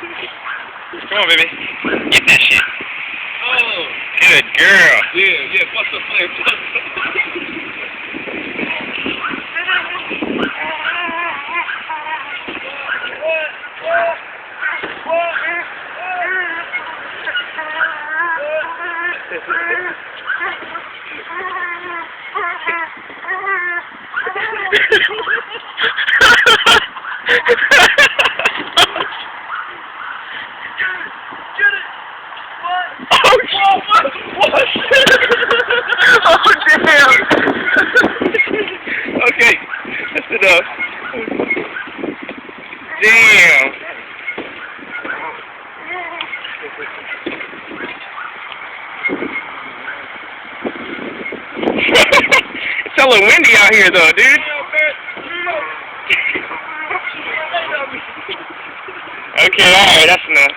Come on, baby. Get that shit. Oh. Good girl. Yeah, bust the flame. Oh, damn. Okay, that's enough. Damn. It's hella windy out here, though, dude. Okay, alright, that's enough.